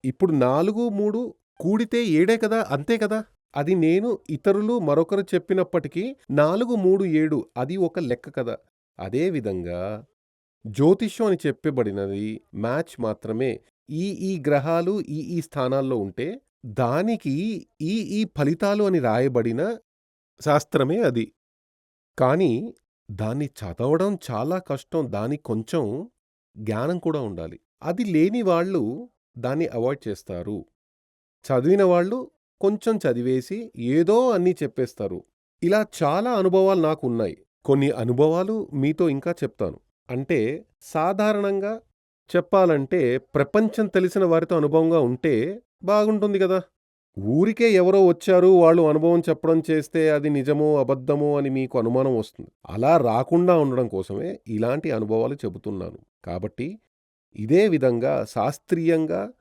ఇప్పుడు 4, 3 కూడితే 7 కదా! అంతే కదా! అది నేను ఇతరులు మరొకరు చెప్పినప్పటికీ 4, 3, 7 అది ఒక లెక్క కదా! అదే విధంగా జ్యోతిష్యం అని చెప్పబడినది మ్యాచ్ మాత్రమే. ఈ గ్రహాలు ఈ స్థానాల్లో ఉంటే దానికి ఈ ఫలితాలు అని రాయబడిన శాస్త్రమే అది. కానీ దాన్ని చదవడం చాలా కష్టం. దానికి కొంచెం జ్ఞానం కూడా ఉండాలి. అది లేని వాళ్ళు దాన్ని అవాయిడ్ చేస్తారు. చదివిన వాళ్ళు కొంచెం చదివేసి ఏదో అన్నీ చెప్పేస్తారు. ఇలా చాలా అనుభవాలు నాకున్నాయి. కొన్ని అనుభవాలు మీతో ఇంకా చెప్తాను. అంటే సాధారణంగా చెప్పాలంటే ప్రపంచం తెలిసిన వారితో అనుభవంగా ఉంటే బాగుంటుంది గదా! ఊరికే ఎవరో వచ్చారు, వాళ్ళు అనుభవం చెప్పడం చేస్తే అది నిజమో, అబద్ధమో అని మీకు అనుమానం వస్తుంది. అలా రాకుండా ఉండడం కోసమే ఇలాంటి అనుభవాలు చెబుతున్నాను. కాబట్టి ఇదే విధంగా శాస్త్రీయంగా